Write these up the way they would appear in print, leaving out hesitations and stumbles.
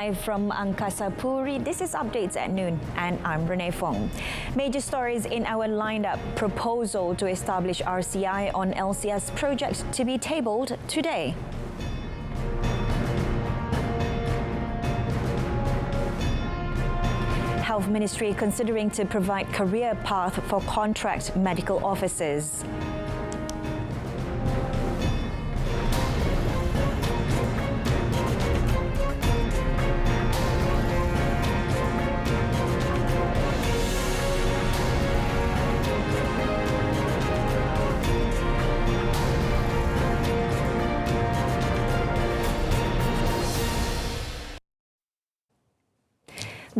Live from Angkasa Puri, this is Updates at Noon, and I'm Renee Fong. Major stories in our lineup: proposal to establish RCI on LCS project to be tabled today. Health Ministry considering to provide career path for contract medical officers.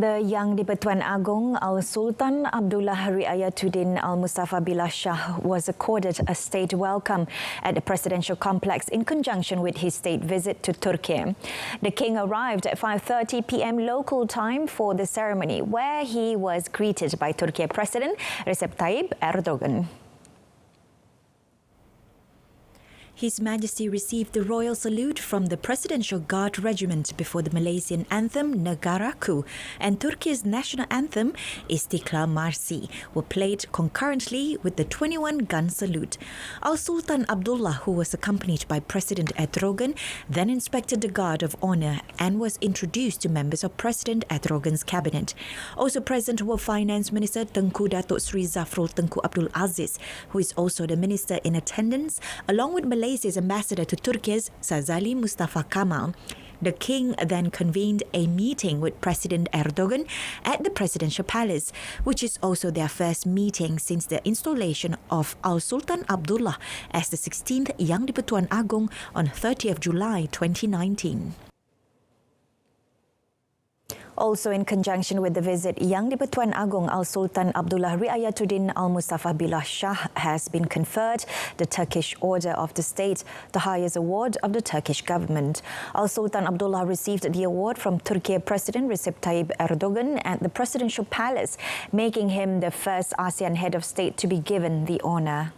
The Yang di-Pertuan Agong Al-Sultan Abdullah Riayatuddin Al-Mustafa Billah Shah was accorded a state welcome at the presidential complex in conjunction with his state visit to Turkey. The king arrived at 5:30 p.m. local time for the ceremony, where he was greeted by Turkey President Recep Tayyip Erdogan. His Majesty received the royal salute from the Presidential Guard Regiment before the Malaysian anthem Negaraku and Turkey's national anthem Istiqlal Marsi were played concurrently with the 21-gun salute. Al-Sultan Abdullah, who was accompanied by President Erdogan, then inspected the Guard of Honour and was introduced to members of President Erdogan's cabinet. Also present were Finance Minister Tengku Datuk Sri Zafrul Tengku Abdul Aziz, who is also the Minister in attendance, along with Malaysia's ambassador to Turkey, Sazali Mustafa Kamal. The king then convened a meeting with President Erdogan at the Presidential Palace, which is also their first meeting since the installation of Al-Sultan Abdullah as the 16th Yang di-Pertuan Agong on 30th July 2019. Also in conjunction with the visit, Yang di-Pertuan Agong Al-Sultan Abdullah Riayatuddin Al-Mustafa Billah Shah has been conferred the Turkish Order of the State, the highest award of the Turkish government. Al-Sultan Abdullah received the award from Turkey President Recep Tayyip Erdogan at the Presidential Palace, making him the first ASEAN head of state to be given the honour.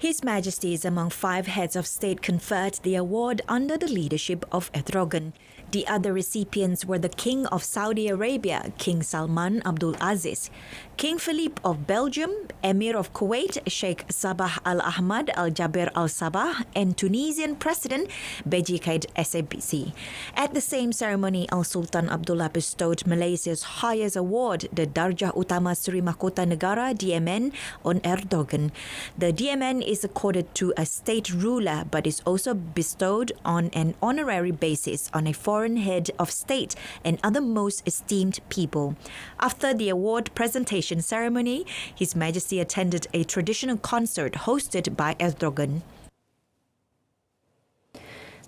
His Majesty is among 5 heads of state conferred the award under the leadership of Erdogan. The other recipients were the King of Saudi Arabia, King Salman Abdul Aziz, King Philippe of Belgium, Emir of Kuwait, Sheikh Sabah Al Ahmad Al Jaber Al Sabah, and Tunisian President Beji Caid Essebsi. At the same ceremony, Al-Sultan Abdullah bestowed Malaysia's highest award, the Darjah Utama Sri Mahkota Negara (DMN), on Erdogan. The DMN is accorded to a state ruler but is also bestowed on an honorary basis on a foreign head of state and other most esteemed people. After the award presentation ceremony, His Majesty attended a traditional concert hosted by Erdogan.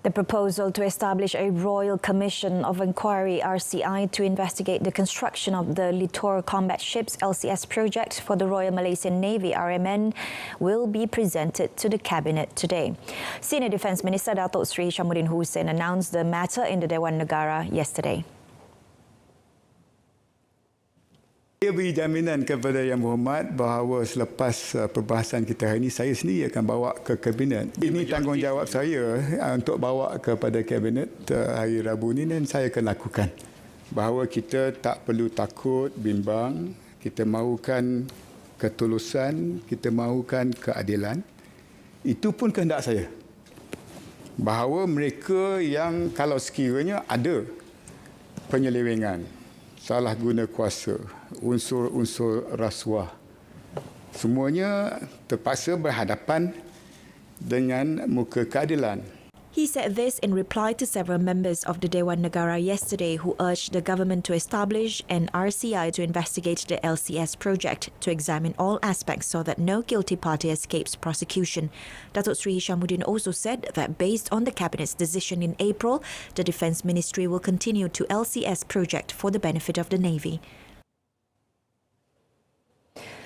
The proposal to establish a Royal Commission of Inquiry (RCI) to investigate the construction of the Littoral Combat Ships LCS project for the Royal Malaysian Navy (RMN) will be presented to the Cabinet today. Senior Defence Minister Datuk Sri Hishamuddin Hussein announced the matter in the Dewan Negara yesterday. Saya beri jaminan kepada Yang Berhormat bahawa selepas perbahasan kita hari ini, saya sendiri akan bawa ke Kabinet. Ini tanggungjawab saya untuk bawa kepada Kabinet hari Rabu ini, dan saya akan lakukan. Bahawa kita tak perlu takut, bimbang, kita mahukan ketulusan, kita mahukan keadilan. Itu pun kehendak saya. Bahawa mereka yang kalau sekiranya ada penyelewengan, salah guna kuasa, unsur-unsur rasuah, semuanya terpaksa berhadapan dengan muka keadilan. He said this in reply to several members of the Dewan Negara yesterday who urged the government to establish an RCI to investigate the LCS project to examine all aspects so that no guilty party escapes prosecution. Datuk Sri Hishamuddin also said that based on the Cabinet's decision in April, the Defence Ministry will continue to LCS project for the benefit of the Navy.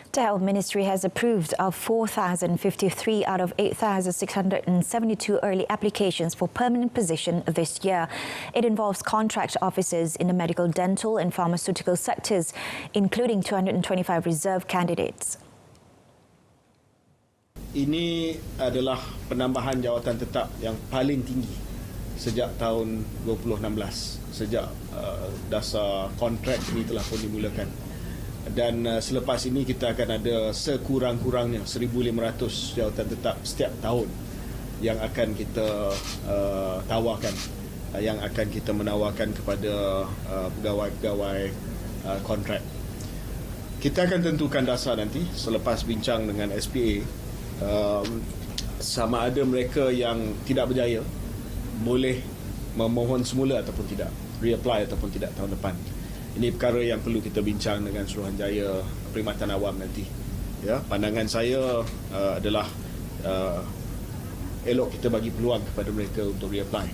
The Health Ministry has approved of 4,053 out of 8,672 early applications for permanent position this year. It involves contract officers in the medical, dental and pharmaceutical sectors, including 225 reserve candidates. Ini adalah penambahan jawatan tetap yang paling tinggi sejak tahun 2016, sejak dasar kontrak ini telah pun dimulakan. Dan selepas ini kita akan ada sekurang-kurangnya 1,500 jawatan tetap setiap tahun yang akan kita tawarkan, yang akan kita menawarkan kepada pegawai-pegawai kontrak. Kita akan tentukan dasar nanti selepas bincang dengan SPA, sama ada mereka yang tidak berjaya boleh memohon semula ataupun tidak, reapply ataupun tidak tahun depan. Ini perkara yang perlu kita bincang dengan Suruhanjaya Perkhidmatan Awam nanti. Ya, pandangan saya adalah elok kita bagi peluang kepada mereka untuk reapply.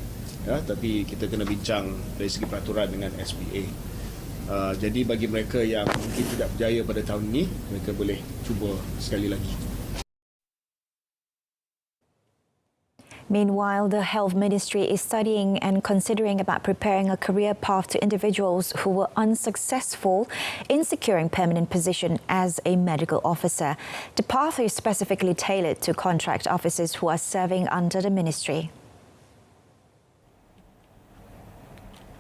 Ya, tapi kita kena bincang dari segi peraturan dengan SPA. Jadi bagi mereka yang mungkin tidak berjaya pada tahun ini, mereka boleh cuba sekali lagi. Meanwhile, the Health Ministry is studying and considering about preparing a career path to individuals who were unsuccessful in securing permanent position as a medical officer. The path is specifically tailored to contract officers who are serving under the ministry.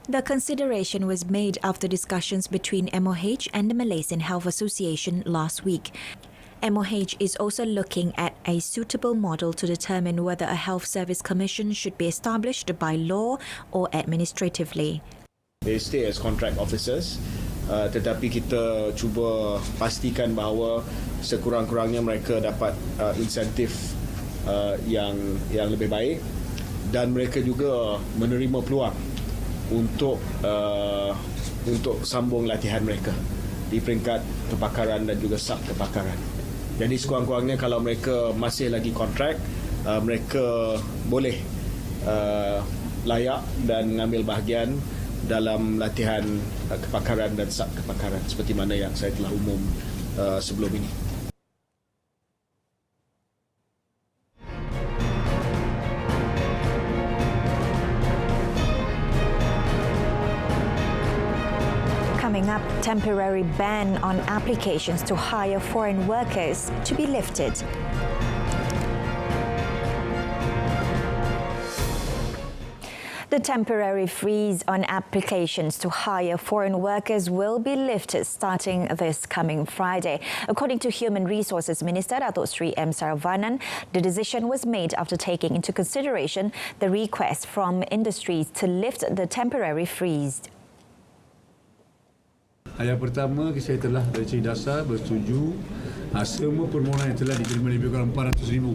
The consideration was made after discussions between MOH and the Malaysian Health Association last week. MOH is also looking at a suitable model to determine whether a health service commission should be established by law or administratively. They stay as contract officers, tetapi kita cuba pastikan bahawa sekurang-kurangnya mereka dapat insentif yang lebih baik, dan mereka juga menerima peluang untuk sambung latihan mereka di peringkat kepakaran dan juga sub kepakaran. Jadi sekurang-kurangnya kalau mereka masih lagi kontrak, mereka boleh layak dan mengambil bahagian dalam latihan kepakaran dan sub kepakaran seperti mana yang saya telah umum sebelum ini. Coming up, temporary ban on applications to hire foreign workers to be lifted. The temporary freeze on applications to hire foreign workers will be lifted starting this coming Friday. According to Human Resources Minister Datuk Seri M. Saravanan, the decision was made after taking into consideration the request from industries to lift the temporary freeze. Yang pertama, saya telah dari segi dasar bersetuju semua permohonan yang telah diterima lebih kurang 400,000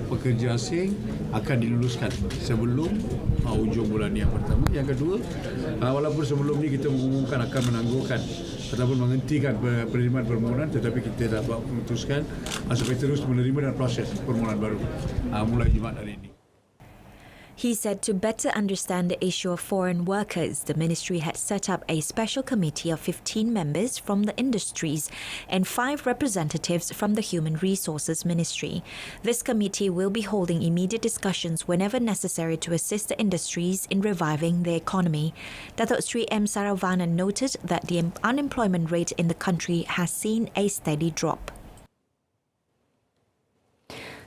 pekerja asing akan diluluskan sebelum hujung bulan ini, yang pertama. Yang kedua, walaupun sebelum ini kita mengumumkan akan menangguhkan ataupun menghentikan penerimaan permohonan, tetapi kita dapat memutuskan supaya terus menerima dan proses permohonan baru mulai Jumaat hari ini. He said to better understand the issue of foreign workers, the ministry had set up a special committee of 15 members from the industries and 5 representatives from the Human Resources Ministry. This committee will be holding immediate discussions whenever necessary to assist the industries in reviving the economy. Datuk Seri M. Saravanan noted that the unemployment rate in the country has seen a steady drop.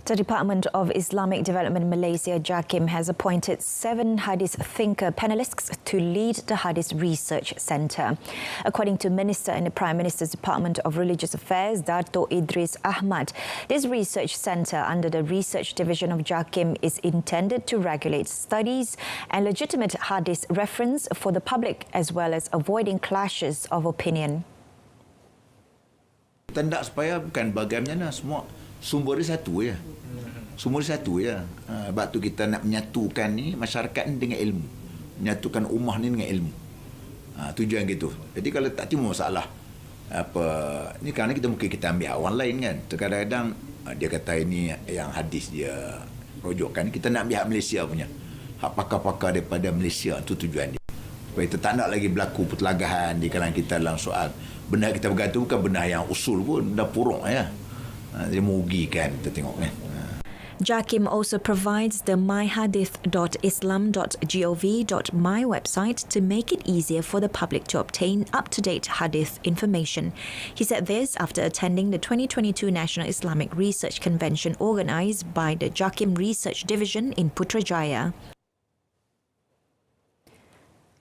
The Department of Islamic Development Malaysia, JAKIM, has appointed 7 Hadith thinker panelists to lead the Hadith Research Centre. According to Minister in the Prime Minister's Department of Religious Affairs, Dato' Idris Ahmad, this research centre under the Research Division of JAKIM is intended to regulate studies and legitimate Hadith reference for the public, as well as avoiding clashes of opinion. Tanda supaya bukan bagaimana semua sumber dia satu ya. Sumber dia satu ya. Sebab tu kita nak menyatukan ni masyarakat ni dengan ilmu. Menyatukan ummah ni dengan ilmu. Tujuan gitu. Jadi kalau tak timbul masalah ni kerana kita ambil orang lain kan. Kadang-kadang dia kata ini yang hadis dia rojokkan, kita nak ambil hak Malaysia punya. Hak pakar-pakar daripada Malaysia, tu tujuan dia. Supaya kita tak nak lagi berlaku pertelagahan di kalangan kita dalam soal benda kita bergantung bukan benda yang usul pun, benda puruk ya. Dia merugikan kita tengok kan. JAKIM also provides the myhadith.islam.gov.my website to make it easier for the public to obtain up-to-date hadith information. He said this after attending the 2022 National Islamic Research Convention organised by the JAKIM Research Division in Putrajaya.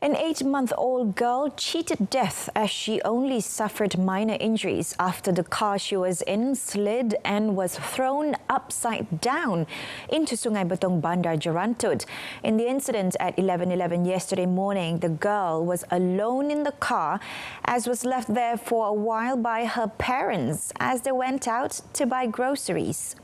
An 8-month-old girl cheated death as she only suffered minor injuries after the car she was in slid and was thrown upside down into Sungai Betong Bandar Jerantut. In the incident at 11:11 yesterday morning, the girl was alone in the car as was left there for a while by her parents as they went out to buy groceries.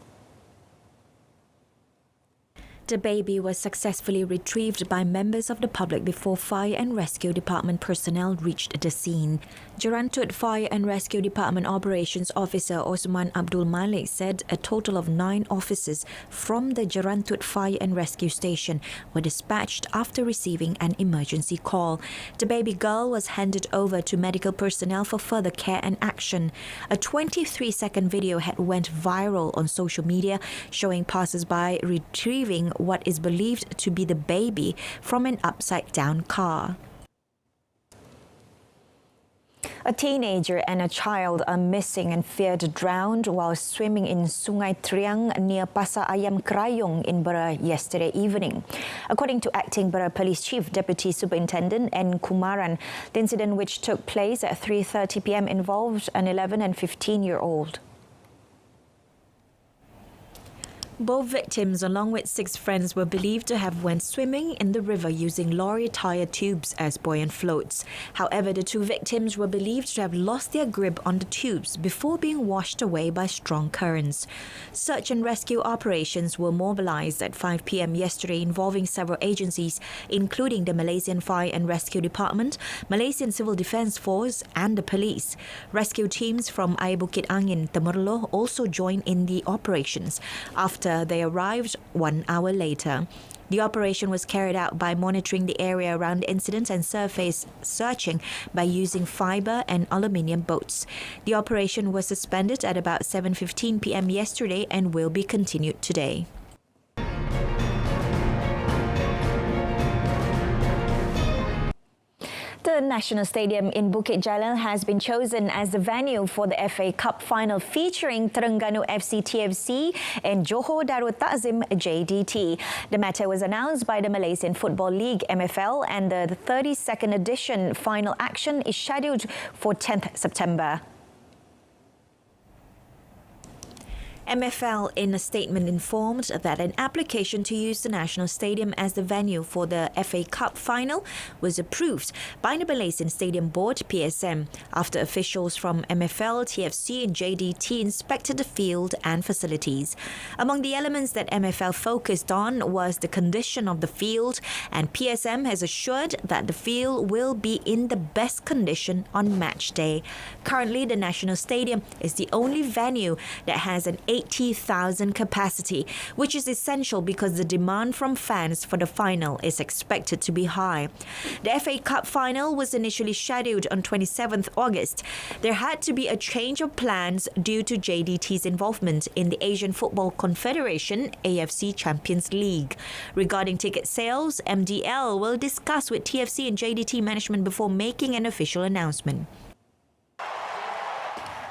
The baby was successfully retrieved by members of the public before Fire and Rescue Department personnel reached the scene. Jerantut Fire and Rescue Department Operations Officer Osman Abdul Malik said a total of 9 officers from the Jerantut Fire and Rescue Station were dispatched after receiving an emergency call. The baby girl was handed over to medical personnel for further care and action. A 23-second video had went viral on social media showing passers-by retrieving what is believed to be the baby from an upside-down car. A teenager and a child are missing and feared drowned while swimming in Sungai Triang near Pasar Ayam Kerayong in Bera yesterday evening. According to Acting Bera Police Chief Deputy Superintendent N. Kumaran, the incident, which took place at 3:30 p.m. involved an 11 and 15-year-old. Both victims, along with 6 friends, were believed to have went swimming in the river using lorry tire tubes as buoyant floats. However, the 2 victims were believed to have lost their grip on the tubes before being washed away by strong currents. Search and rescue operations were mobilized at 5 p.m. yesterday involving several agencies, including the Malaysian Fire and Rescue Department, Malaysian Civil Defence Force and the police. Rescue teams from Air Bukit Angin, Temerloh also joined in the operations after they arrived 1 hour later. The operation was carried out by monitoring the area around the incident and surface searching by using fibre and aluminium boats. The operation was suspended at about 7:15 p.m. yesterday and will be continued today. The National Stadium in Bukit Jalil has been chosen as the venue for the FA Cup final featuring Terengganu FC TFC and Johor Darul Takzim JDT. The matter was announced by the Malaysian Football League MFL and the 32nd edition final action is scheduled for 10th September. MFL in a statement informed that an application to use the National Stadium as the venue for the FA Cup final was approved by the Malaysian Stadium Board PSM after officials from MFL, TFC and JDT inspected the field and facilities. Among the elements that MFL focused on was the condition of the field, and PSM has assured that the field will be in the best condition on match day. Currently, the National Stadium is the only venue that has an 80,000 capacity, which is essential because the demand from fans for the final is expected to be high. The FA Cup final was initially scheduled on 27th August. There had to be a change of plans due to JDT's involvement in the Asian Football Confederation AFC Champions League. Regarding ticket sales, MDL will discuss with TFC and JDT management before making an official announcement.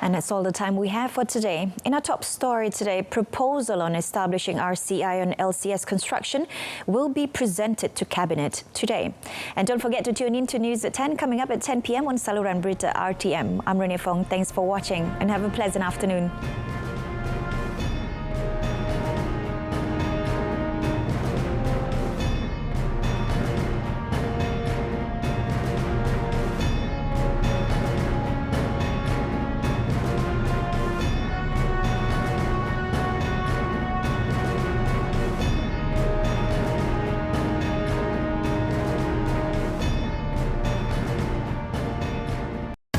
And that's all the time we have for today. In our top story today, proposal on establishing RCI on LCS construction will be presented to Cabinet today. And don't forget to tune in to News at 10 coming up at 10 p.m. on saluran Berita RTM. I'm Rania Fong. Thanks for watching and have a pleasant afternoon.